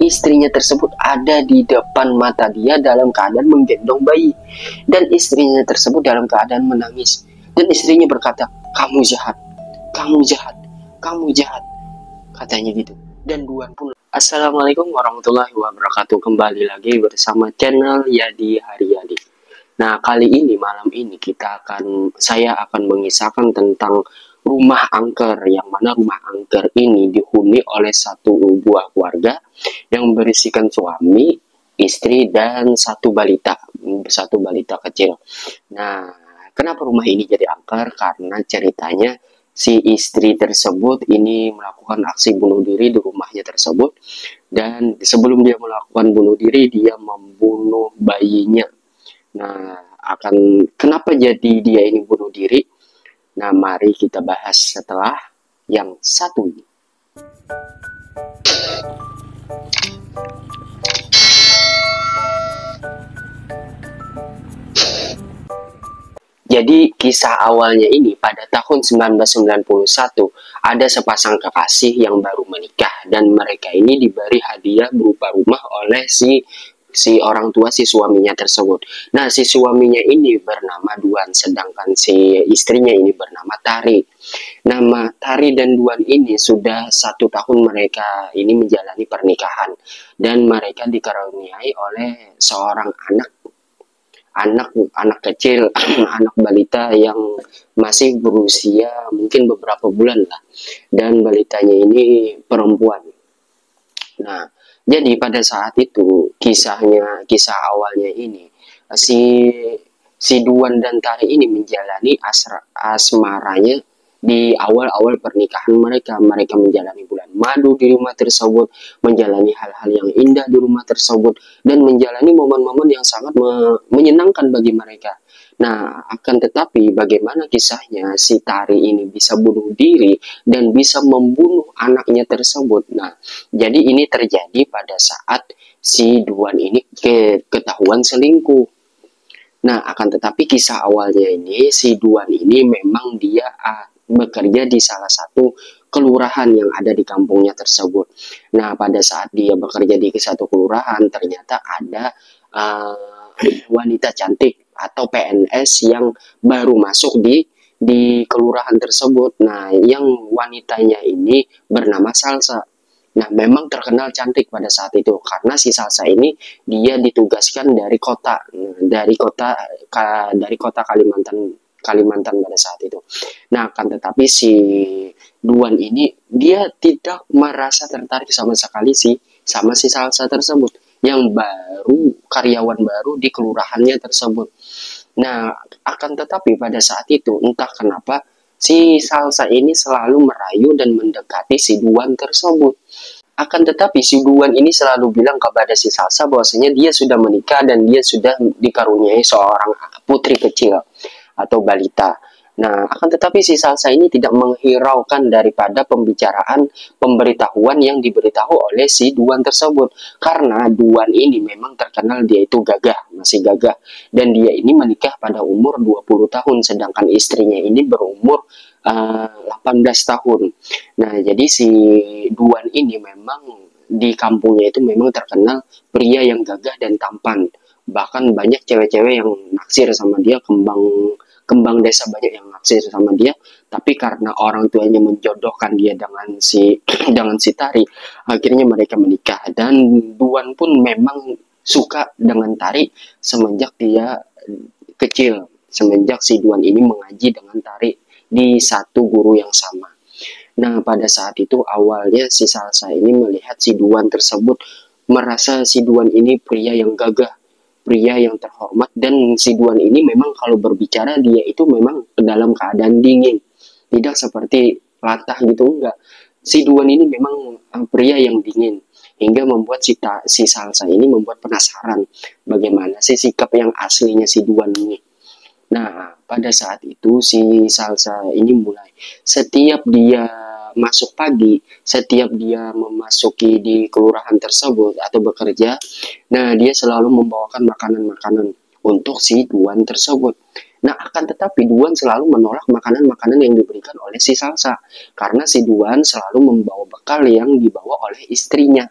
Istrinya tersebut ada di depan mata dia dalam keadaan menggendong bayi, dan istrinya tersebut dalam keadaan menangis, dan istrinya berkata, kamu jahat, kamu jahat, kamu jahat, katanya gitu. Dan Duan pun, Assalamualaikum warahmatullahi wabarakatuh, kembali lagi bersama channel Yadi Haryadi. Nah, kali ini malam ini saya akan mengisahkan tentang rumah angker, yang mana rumah angker ini dihuni oleh satu buah keluarga yang berisikan suami, istri, dan satu balita kecil. Nah, kenapa rumah ini jadi angker? Karena ceritanya si istri tersebut ini melakukan aksi bunuh diri di rumahnya tersebut, dan sebelum dia melakukan bunuh diri, dia membunuh bayinya. Nah, kenapa jadi dia ini bunuh diri? Nah, mari kita bahas setelah yang satu ini. Jadi kisah awalnya ini pada tahun 1991, ada sepasang kekasih yang baru menikah, dan mereka ini diberi hadiah berupa rumah oleh si orang tua si suaminya tersebut. Nah, si suaminya ini bernama Duan, sedangkan si istrinya ini bernama Tari. Nama Tari dan Duan ini sudah 1 tahun mereka ini menjalani pernikahan, dan mereka dikaruniai oleh seorang anak kecil, anak balita yang masih berusia mungkin beberapa bulan lah, dan balitanya ini perempuan. Nah, jadi pada saat itu kisah awalnya ini, si Duan dan Tari ini menjalani asmaranya di awal-awal pernikahan mereka. Mereka menjalani bulan madu di rumah tersebut, menjalani hal-hal yang indah di rumah tersebut, dan menjalani momen-momen yang sangat menyenangkan bagi mereka. Nah, akan tetapi bagaimana kisahnya si Tari ini bisa bunuh diri dan bisa membunuh anaknya tersebut. Nah, jadi ini terjadi pada saat si Duan ini ketahuan selingkuh. Nah, akan tetapi kisah awalnya ini, si Duan ini memang dia bekerja di salah satu kelurahan yang ada di kampungnya tersebut. Nah, pada saat dia bekerja di satu kelurahan, ternyata ada wanita cantik atau PNS yang baru masuk di kelurahan tersebut. Nah, yang wanitanya ini bernama Salsa. Nah, memang terkenal cantik pada saat itu, karena si Salsa ini dia ditugaskan dari kota Kalimantan pada saat itu. Nah, kan tetapi si Duan ini dia tidak merasa tertarik sama sekali sama si Salsa tersebut, yang karyawan baru di kelurahannya tersebut. Nah, akan tetapi pada saat itu entah kenapa si Salsa ini selalu merayu dan mendekati si Duan tersebut. Akan tetapi si Duan ini selalu bilang kepada si Salsa bahwasanya dia sudah menikah dan dia sudah dikaruniai seorang putri kecil atau balita. Nah, akan tetapi si Salsa ini tidak menghiraukan daripada pemberitahuan yang diberitahu oleh si Duan tersebut. Karena Duan ini memang terkenal dia itu masih gagah. Dan dia ini menikah pada umur 20 tahun, sedangkan istrinya ini berumur 18 tahun. Nah, jadi si Duan ini memang di kampungnya itu memang terkenal pria yang gagah dan tampan. Bahkan banyak cewek-cewek yang naksir sama dia, kembang desa banyak yang naksir sama dia, tapi karena orang tuanya menjodohkan dia dengan si dengan si Tari, akhirnya mereka menikah. Dan Duan pun memang suka dengan Tari semenjak dia kecil, semenjak si Duan ini mengaji dengan Tari di satu guru yang sama. Nah, pada saat itu awalnya si Salsa ini melihat si Duan tersebut, merasa si Duan ini pria yang gagah, pria yang terhormat, dan si Duan ini memang kalau berbicara dia itu memang dalam keadaan dingin, tidak seperti latah gitu, enggak. Si Duan ini memang pria yang dingin, hingga membuat si Salsa ini membuat penasaran bagaimana sih sikap yang aslinya si Duan ini. Nah, pada saat itu si Salsa ini mulai setiap dia masuk pagi, setiap dia memasuki di kelurahan tersebut atau bekerja, nah dia selalu membawakan makanan-makanan untuk si Duan tersebut. Nah, akan tetapi Duan selalu menolak makanan-makanan yang diberikan oleh si Salsa, karena si Duan selalu membawa bekal yang dibawa oleh istrinya.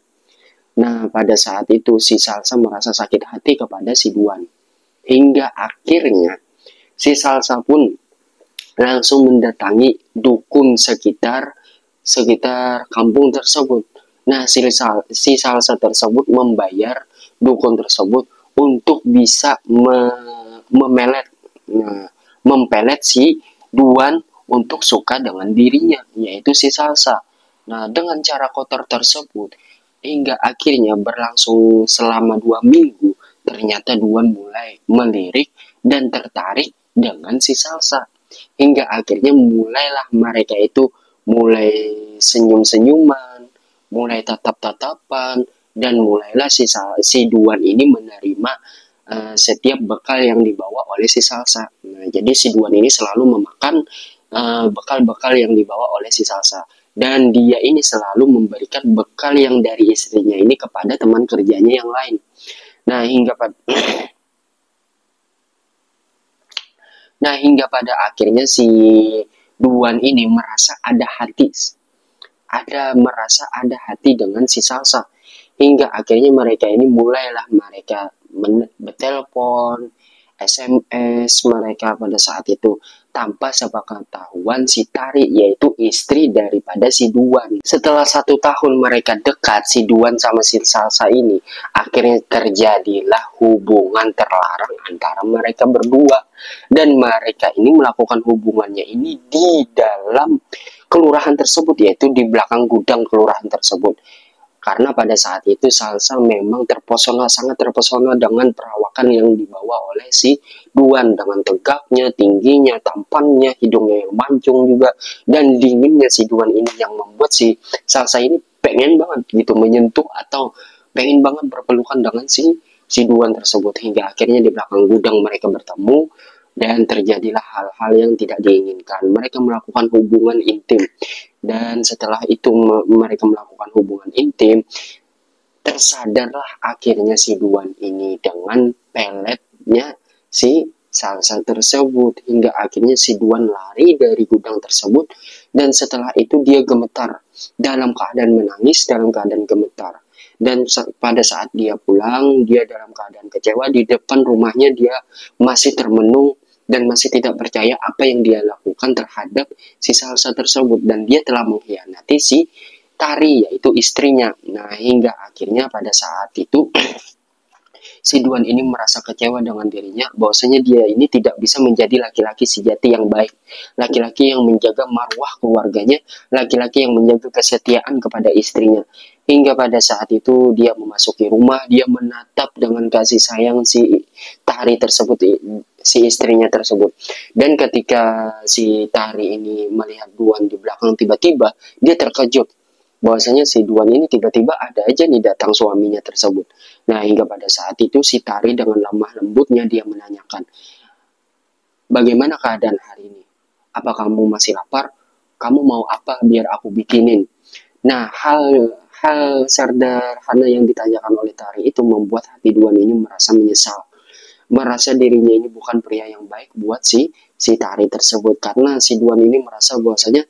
Nah, pada saat itu si Salsa merasa sakit hati kepada si Duan. Hingga akhirnya si Salsa pun langsung mendatangi dukun sekitar sekitar kampung tersebut. Nah, si Salsa tersebut membayar dukun tersebut untuk bisa memelet, nah, mempelet si Duan untuk suka dengan dirinya, yaitu si Salsa. Nah, dengan cara kotor tersebut, hingga akhirnya berlangsung selama 2 minggu, ternyata Duan mulai melirik dan tertarik dengan si Salsa. Hingga akhirnya mulailah mereka itu mulai senyum-senyuman, mulai tatap-tatapan, dan mulailah si Duan ini menerima setiap bekal yang dibawa oleh si Salsa. Nah, jadi si Duan ini selalu memakan bekal-bekal yang dibawa oleh si Salsa. Dan dia ini selalu memberikan bekal yang dari istrinya ini kepada teman kerjanya yang lain. Nah, hingga pada akhirnya si Duan ini merasa ada hati dengan si Salsa. Hingga akhirnya mereka ini mulailah mereka bertelepon, SMS mereka pada saat itu tanpa sepengetahuan si Tari, yaitu istri daripada si Duan. Setelah 1 tahun mereka dekat, si Duan sama si Salsa ini akhirnya terjadilah hubungan terlarang antara mereka berdua, dan mereka ini melakukan hubungannya ini di dalam kelurahan tersebut, yaitu di belakang gudang kelurahan tersebut. Karena pada saat itu Salsa memang sangat terpesona dengan perawakan yang dibawa oleh si Duan, dengan tegaknya, tingginya, tampannya, hidungnya yang mancung juga, dan dinginnya si Duan ini yang membuat si Salsa ini pengen banget gitu menyentuh atau pengen banget berpelukan dengan si Duan tersebut. Hingga akhirnya di belakang gudang mereka bertemu dan terjadilah hal-hal yang tidak diinginkan. Mereka melakukan hubungan intim, dan setelah itu mereka melakukan hubungan intim, tersadarlah akhirnya si Duan ini dengan peletnya si Salsa tersebut. Hingga akhirnya si Duan lari dari gudang tersebut, dan setelah itu dia gemetar dalam keadaan menangis, dalam keadaan gemetar. Dan pada saat dia pulang, dia dalam keadaan kecewa. Di depan rumahnya dia masih termenung dan masih tidak percaya apa yang dia lakukan terhadap si Salsa tersebut, dan dia telah mengkhianati si Tari, yaitu istrinya. Nah, hingga akhirnya pada saat itu si Duan ini merasa kecewa dengan dirinya, bahwasanya dia ini tidak bisa menjadi laki-laki sejati yang baik, laki-laki yang menjaga marwah keluarganya, laki-laki yang menjaga kesetiaan kepada istrinya. Hingga pada saat itu dia memasuki rumah, dia menatap dengan kasih sayang si Tari tersebut, si istrinya tersebut. Dan ketika si Tari ini melihat Duan di belakang, tiba-tiba dia terkejut bahwasanya si Duan ini tiba-tiba ada aja nih datang suaminya tersebut. Nah, hingga pada saat itu si Tari dengan lemah lembutnya dia menanyakan, bagaimana keadaan hari ini? Apa kamu masih lapar? Kamu mau apa biar aku bikinin? Nah, hal sederhana yang ditanyakan oleh Tari itu membuat hati Duan ini merasa menyesal. Merasa dirinya ini bukan pria yang baik buat si Tari tersebut, karena si Duan ini merasa bahwasanya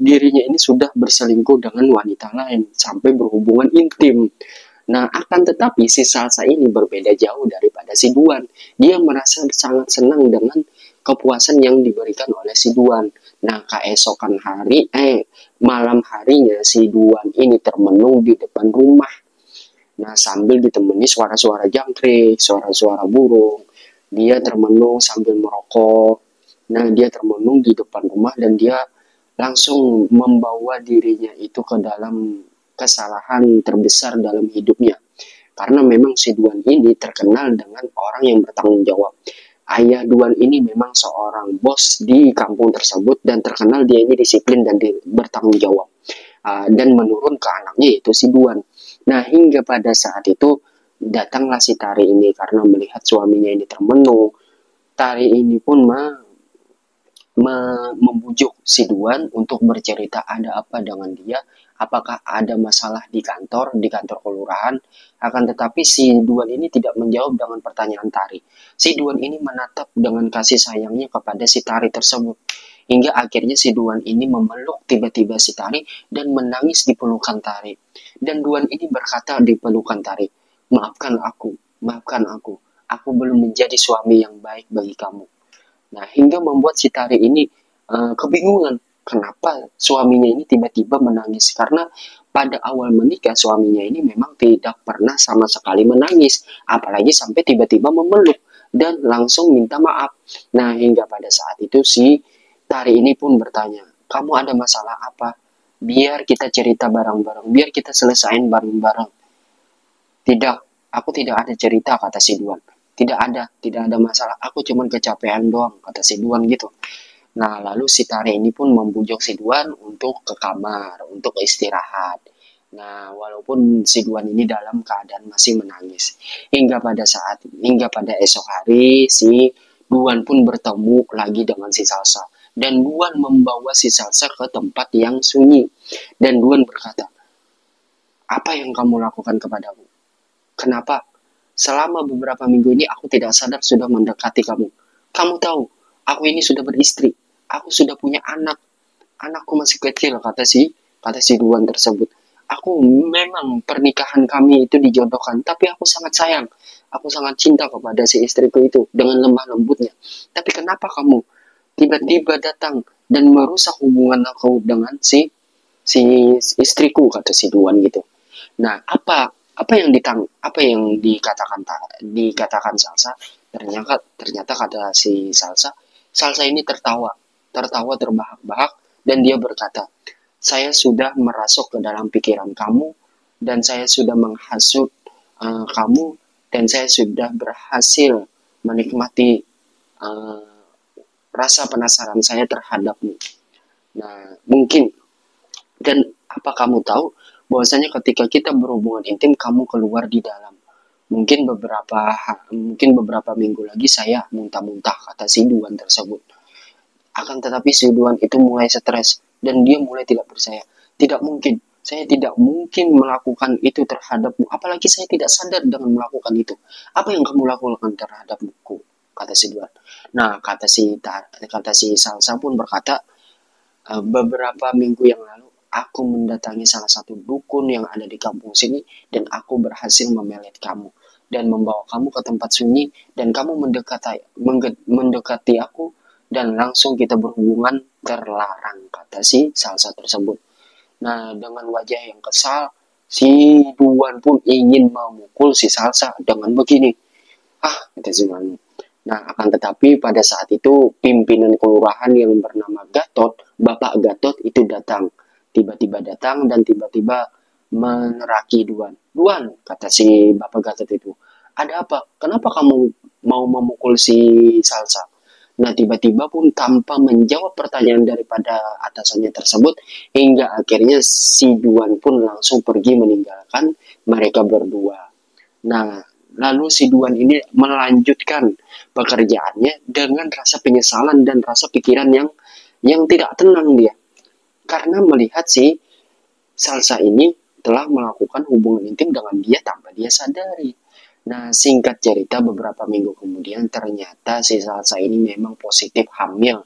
dirinya ini sudah berselingkuh dengan wanita lain sampai berhubungan intim. Nah, akan tetapi si Salsa ini berbeda jauh daripada si Duan. Dia merasa sangat senang dengan kepuasan yang diberikan oleh si Duan. Nah, malam harinya si Duan ini termenung di depan rumah. Nah, sambil ditemani suara-suara jangkrik, suara-suara burung. Dia termenung sambil merokok. Nah, dia termenung di depan rumah, dan dia langsung membawa dirinya itu ke dalam kesalahan terbesar dalam hidupnya. Karena memang si Duan ini terkenal dengan orang yang bertanggung jawab. Ayah Duan ini memang seorang bos di kampung tersebut, dan terkenal dia ini disiplin dan bertanggung jawab. Dan menurun ke anaknya, yaitu si Duan. Nah, hingga pada saat itu datanglah si Tari ini karena melihat suaminya ini termenung. Tari ini pun membujuk si Duan untuk bercerita ada apa dengan dia, apakah ada masalah di kantor kelurahan. Akan tetapi si Duan ini tidak menjawab dengan pertanyaan Tari. Si Duan ini menatap dengan kasih sayangnya kepada si Tari tersebut. Hingga akhirnya si Duan ini memeluk tiba-tiba si Tari dan menangis di pelukan Tari. Dan Duan ini berkata di pelukan Tari, maafkan aku. Aku belum menjadi suami yang baik bagi kamu. Nah, hingga membuat si Tari ini kebingungan. Kenapa suaminya ini tiba-tiba menangis? Karena pada awal menikah suaminya ini memang tidak pernah sama sekali menangis. Apalagi sampai tiba-tiba memeluk dan langsung minta maaf. Nah, hingga pada saat itu si Tari ini pun bertanya, kamu ada masalah apa? Biar kita cerita bareng-bareng, biar kita selesain bareng-bareng. Tidak, aku tidak ada cerita, kata si Duan. Tidak ada masalah. Aku cuma kecapean doang, kata si Duan gitu. Nah, lalu si Tari ini pun membujuk si Duan untuk ke kamar, untuk istirahat. Nah, walaupun si Duan ini dalam keadaan masih menangis. Hingga pada esok hari, si Duan pun bertemu lagi dengan si Salsa. Dan Duan membawa si Salsa ke tempat yang sunyi. Dan Duan berkata, apa yang kamu lakukan kepadaku? Kenapa? Selama beberapa minggu ini aku tidak sadar sudah mendekati kamu. Kamu tahu, aku ini sudah beristri. Aku sudah punya anak. Anakku masih kecil, kata si Duan tersebut. Aku memang pernikahan kami itu dijodohkan, tapi aku sangat sayang. Aku sangat cinta kepada si istriku itu dengan lemah lembutnya. Tapi kenapa kamu tiba-tiba datang dan merusak hubungan aku dengan si istriku, kata si Duan gitu. Nah, apa yang dikatakan Salsa? Ternyata kata si Salsa ini tertawa terbahak-bahak dan dia berkata, saya sudah merasuk ke dalam pikiran kamu dan saya sudah menghasut kamu dan saya sudah berhasil menikmati uh, rasa penasaran saya terhadapmu. Nah, mungkin dan apa kamu tahu bahwasanya ketika kita berhubungan intim kamu keluar di dalam. Mungkin beberapa minggu lagi saya muntah-muntah, kata si Duan tersebut. Akan tetapi si Duan itu mulai stres dan dia mulai tidak percaya. Tidak mungkin, saya tidak mungkin melakukan itu terhadapmu. Apalagi saya tidak sadar dengan melakukan itu. Apa yang kamu lakukan terhadapku? Kata si Duan. Nah, kata si Salsa pun berkata, beberapa minggu yang lalu aku mendatangi salah satu dukun yang ada di kampung sini dan aku berhasil memelet kamu dan membawa kamu ke tempat sunyi dan kamu mendekati aku dan langsung kita berhubungan terlarang, kata si Salsa tersebut. Nah, dengan wajah yang kesal, si Duan pun ingin memukul si Salsa dengan begini. Kata si Duan. Nah, akan tetapi pada saat itu pimpinan kelurahan yang bernama Gatot, Bapak Gatot itu datang. Tiba-tiba datang dan tiba-tiba meneraki Duan. Duan, kata si Bapak Gatot itu, ada apa? Kenapa kamu mau memukul si Salsa? Nah, tiba-tiba pun tanpa menjawab pertanyaan daripada atasannya tersebut, hingga akhirnya si Duan pun langsung pergi meninggalkan mereka berdua. Nah, lalu si Duan ini melanjutkan pekerjaannya dengan rasa penyesalan dan rasa pikiran yang tidak tenang dia. Karena melihat si Salsa ini telah melakukan hubungan intim dengan dia tanpa dia sadari. Nah, singkat cerita beberapa minggu kemudian ternyata si Salsa ini memang positif hamil.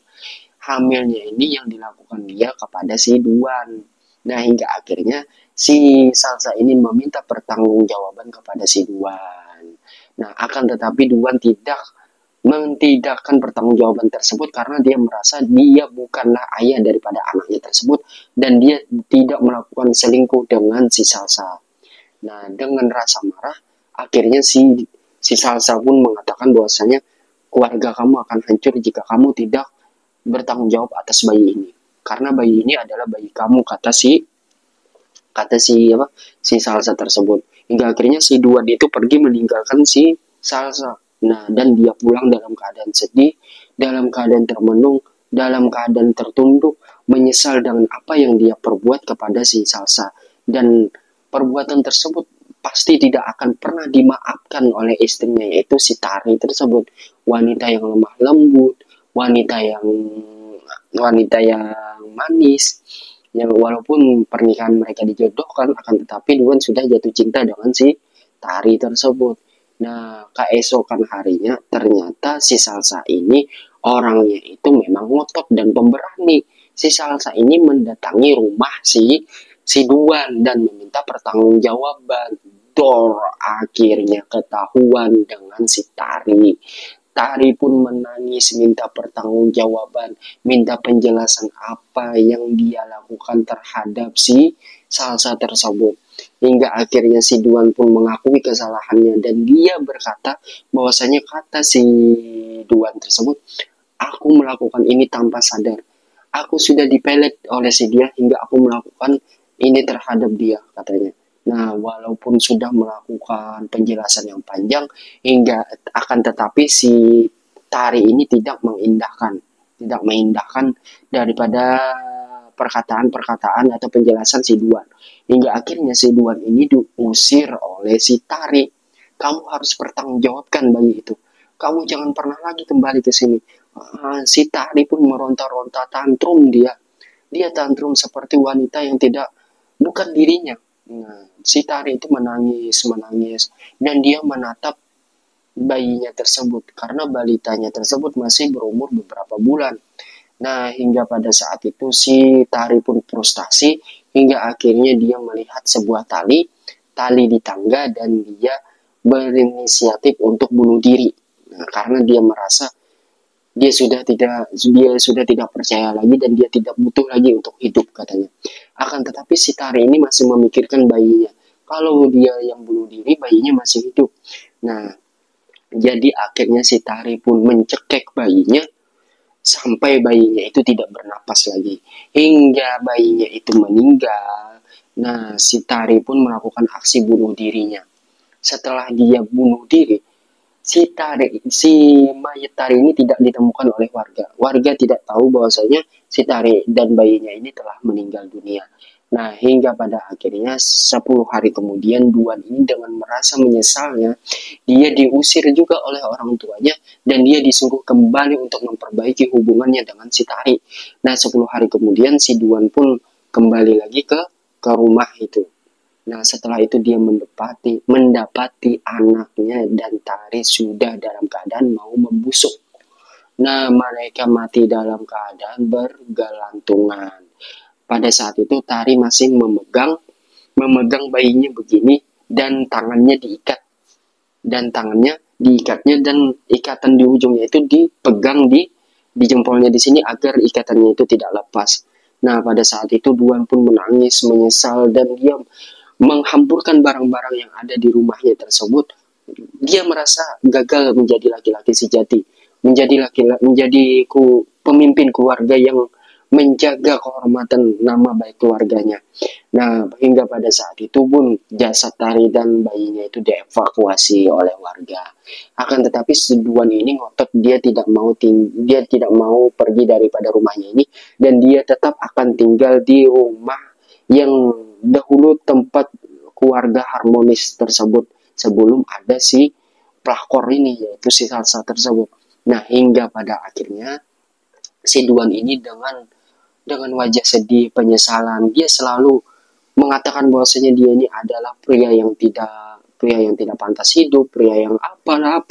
Hamilnya ini yang dilakukan dia kepada si Duan. Nah, hingga akhirnya si Salsa ini meminta pertanggungjawaban kepada si Duan. Nah, akan tetapi Duan tidak mentidakkan pertanggungjawaban tersebut karena dia merasa dia bukanlah ayah daripada anaknya tersebut dan dia tidak melakukan selingkuh dengan si Salsa. Nah, dengan rasa marah, akhirnya si Salsa pun mengatakan bahwasanya keluarga kamu akan hancur jika kamu tidak bertanggung jawab atas bayi ini. Karena bayi ini adalah bayi kamu, kata si Salsa tersebut. Hingga akhirnya si Duan itu pergi meninggalkan si Salsa. Nah, dan dia pulang dalam keadaan sedih, dalam keadaan termenung, dalam keadaan tertunduk, menyesal dengan apa yang dia perbuat kepada si Salsa. Dan perbuatan tersebut pasti tidak akan pernah dimaafkan oleh istrinya, yaitu si Tari tersebut. Wanita yang lemah lembut, wanita yang manis, Yang walaupun pernikahan mereka dijodohkan, akan tetapi Duan sudah jatuh cinta dengan si Tari tersebut. Nah, keesokan harinya ternyata si Salsa ini orangnya itu memang ngotot dan pemberani. Si Salsa ini mendatangi rumah si Duan dan meminta pertanggungjawaban. Dor, akhirnya ketahuan dengan si Tari. Tari pun menangis minta pertanggungjawaban, minta penjelasan apa yang dia lakukan terhadap si Salsa tersebut. Hingga akhirnya si Duan pun mengakui kesalahannya dan dia berkata bahwasanya kata si Duan tersebut, aku melakukan ini tanpa sadar. Aku sudah dipelet oleh si dia hingga aku melakukan ini terhadap dia, katanya. Nah, walaupun sudah melakukan penjelasan yang panjang hingga akan tetapi si Tari ini tidak mengindahkan daripada perkataan-perkataan atau penjelasan si Duan. Hingga akhirnya si Duan ini diusir oleh si Tari. Kamu harus pertanggungjawabkan bayi itu. Kamu jangan pernah lagi kembali ke sini. Si Tari pun meronta-ronta tantrum dia. Dia tantrum seperti wanita yang tidak bukan dirinya. Nah, si Tari itu menangis, dan dia menatap bayinya tersebut karena balitanya tersebut masih berumur beberapa bulan. Nah, hingga pada saat itu si Tari pun frustasi hingga akhirnya dia melihat sebuah tali di tangga dan dia berinisiatif untuk bunuh diri. Nah, karena dia merasa dia sudah tidak percaya lagi dan dia tidak butuh lagi untuk hidup, katanya. Akan tetapi si Tari ini masih memikirkan bayinya. Kalau dia yang bunuh diri, bayinya masih hidup. Nah, jadi akhirnya si Tari pun mencekik bayinya sampai bayinya itu tidak bernapas lagi. Hingga bayinya itu meninggal. Nah, si Tari pun melakukan aksi bunuh dirinya. Setelah dia bunuh diri, si mayat Tari ini tidak ditemukan oleh warga. Warga tidak tahu bahwasanya si Tari dan bayinya ini telah meninggal dunia. Nah, hingga pada akhirnya 10 hari kemudian Duan ini dengan merasa menyesalnya, dia diusir juga oleh orang tuanya dan dia disuruh kembali untuk memperbaiki hubungannya dengan si Tari. Nah, 10 hari kemudian si Duan pun kembali lagi ke rumah itu. Nah, setelah itu dia mendapati anaknya dan Tari sudah dalam keadaan mau membusuk. Nah, mereka mati dalam keadaan bergelantungan. Pada saat itu Tari masih memegang bayinya begini dan tangannya diikatnya dan ikatan di ujungnya itu dipegang di jempolnya di sini agar ikatannya itu tidak lepas. Nah, pada saat itu Duan pun menangis, menyesal, dan dia menghampurkan barang-barang yang ada di rumahnya tersebut. Dia merasa gagal menjadi laki-laki sejati, menjadi pemimpin keluarga yang menjaga kehormatan nama baik keluarganya. Nah, hingga pada saat itu pun jasad Tari dan bayinya itu dievakuasi oleh warga. Akan tetapi si Duan ini ngotot dia tidak mau pergi daripada rumahnya ini dan dia tetap akan tinggal di rumah yang dahulu tempat keluarga harmonis tersebut sebelum ada si pelakor ini yaitu si Salsa tersebut. Nah, hingga pada akhirnya si Duan ini dengan wajah sedih, penyesalan, dia selalu mengatakan bahwasanya dia ini adalah pria yang tidak pantas hidup, pria yang apalah.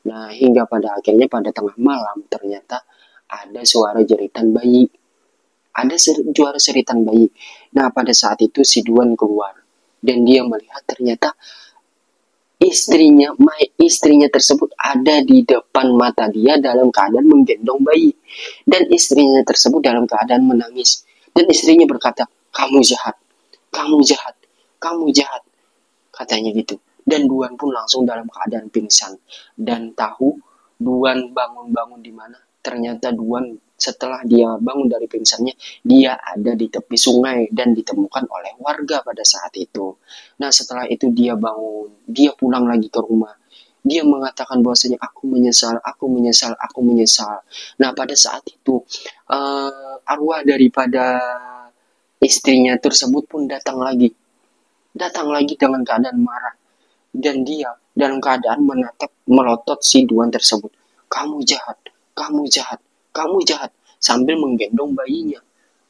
Nah, hingga pada akhirnya pada tengah malam ternyata ada suara jeritan bayi. Ada suara seritan bayi. Nah, pada saat itu si Duan keluar dan dia melihat ternyata istrinya tersebut ada di depan mata dia dalam keadaan menggendong bayi dan istrinya tersebut dalam keadaan menangis dan istrinya berkata, kamu jahat, kamu jahat, kamu jahat, katanya gitu. Dan Duan pun langsung dalam keadaan pingsan dan tahu Duan bangun-bangun di mana. Ternyata Duan setelah dia bangun dari pingsannya, dia ada di tepi sungai dan ditemukan oleh warga pada saat itu. Nah, setelah itu dia bangun, dia pulang lagi ke rumah. Dia mengatakan bahwasanya aku menyesal, aku menyesal, aku menyesal. Nah, pada saat itu arwah daripada istrinya tersebut pun datang lagi dengan keadaan marah dan dia dalam keadaan melotot si Duan tersebut. Kamu jahat, kamu jahat, kamu jahat, sambil menggendong bayinya.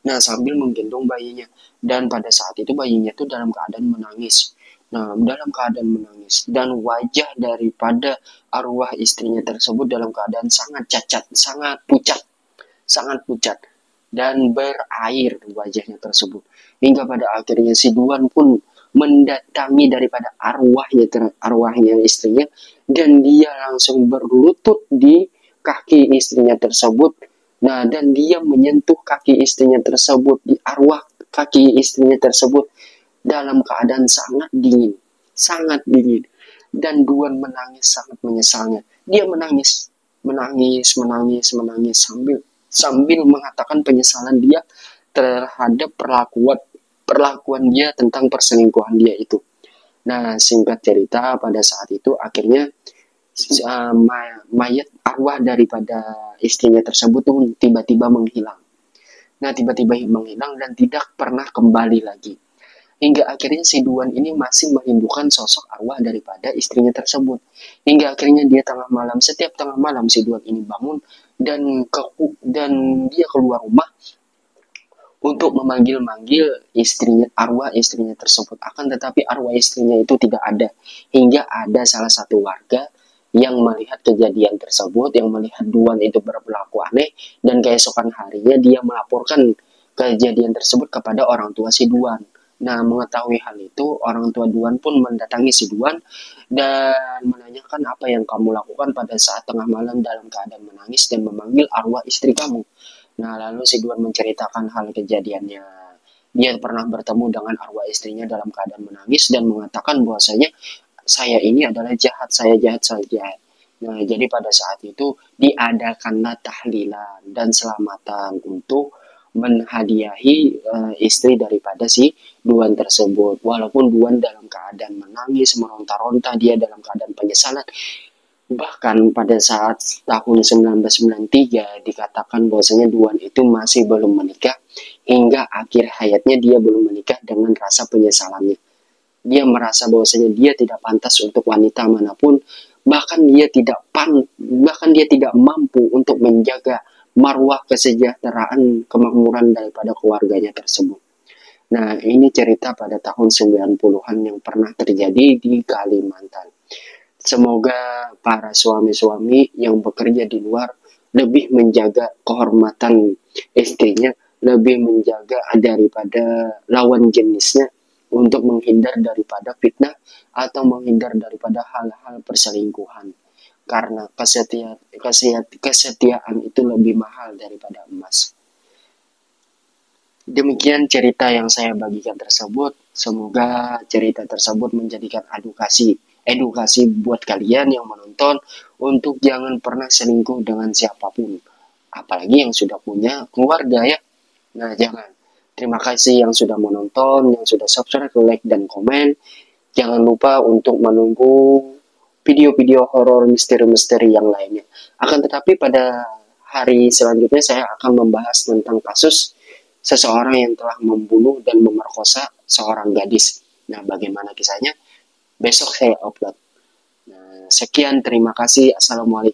Nah, sambil menggendong bayinya. Dan pada saat itu bayinya itu dalam keadaan menangis. Nah, dalam keadaan menangis. Dan wajah daripada arwah istrinya tersebut dalam keadaan sangat cacat, sangat pucat. Dan berair wajahnya tersebut. Hingga pada akhirnya si Duan pun mendatangi daripada arwahnya istrinya. Dan dia langsung berlutut di kaki istrinya tersebut. Nah, dan dia menyentuh kaki istrinya tersebut, di arwah kaki istrinya tersebut dalam keadaan sangat dingin, sangat dingin. Dan Duan menangis sangat menyesalnya. Dia menangis, menangis sambil sambil mengatakan penyesalan dia terhadap perlakuan dia tentang perselingkuhan dia itu. Nah, singkat cerita pada saat itu akhirnya mayat arwah daripada istrinya tersebut tuh tiba-tiba menghilang. Nah, tiba-tiba menghilang dan tidak pernah kembali lagi. Hingga akhirnya si Duan ini masih merindukan sosok arwah daripada istrinya tersebut. Hingga akhirnya dia setiap tengah malam si Duan ini bangun dan dia keluar rumah untuk memanggil-manggil arwah istrinya tersebut. Akan tetapi arwah istrinya itu tidak ada. Hingga ada salah satu warga yang melihat kejadian tersebut, yang melihat Duan itu berperilaku aneh, dan keesokan harinya dia melaporkan kejadian tersebut kepada orang tua si Duan. Nah, mengetahui hal itu, orang tua Duan pun mendatangi si Duan dan menanyakan apa yang kamu lakukan pada saat tengah malam dalam keadaan menangis dan memanggil arwah istri kamu. Nah, lalu si Duan menceritakan hal kejadiannya. Dia pernah bertemu dengan arwah istrinya dalam keadaan menangis dan mengatakan bahwasanya saya ini adalah jahat, saya jahat, saya jahat. Nah, jadi pada saat itu diadakanlah tahlilan dan selamatan untuk menghadiahi istri daripada si Duan tersebut. Walaupun Duan dalam keadaan menangis, meronta-ronta, dia dalam keadaan penyesalan. Bahkan pada saat tahun 1993 dikatakan bahwasanya Duan itu masih belum menikah hingga akhir hayatnya dia belum menikah dengan rasa penyesalannya. Dia merasa bahwasanya dia tidak pantas untuk wanita manapun, bahkan dia tidak mampu untuk menjaga marwah kesejahteraan kemakmuran daripada keluarganya tersebut. Nah, ini cerita pada tahun 90-an yang pernah terjadi di Kalimantan. Semoga para suami-suami yang bekerja di luar lebih menjaga kehormatan istrinya, lebih menjaga daripada lawan jenisnya untuk menghindar daripada fitnah atau menghindar daripada hal-hal perselingkuhan. Karena kesetiaan itu lebih mahal daripada emas. Demikian cerita yang saya bagikan tersebut. Semoga cerita tersebut menjadikan edukasi buat kalian yang menonton untuk jangan pernah selingkuh dengan siapapun. Apalagi yang sudah punya keluarga ya. Nah, jangan. Terima kasih yang sudah menonton, yang sudah subscribe, like, dan komen. Jangan lupa untuk menunggu video-video horor misteri-misteri yang lainnya. Akan tetapi pada hari selanjutnya saya akan membahas tentang kasus seseorang yang telah membunuh dan memerkosa seorang gadis. Nah, bagaimana kisahnya? Besok saya upload. Nah, sekian, terima kasih. Assalamualaikum.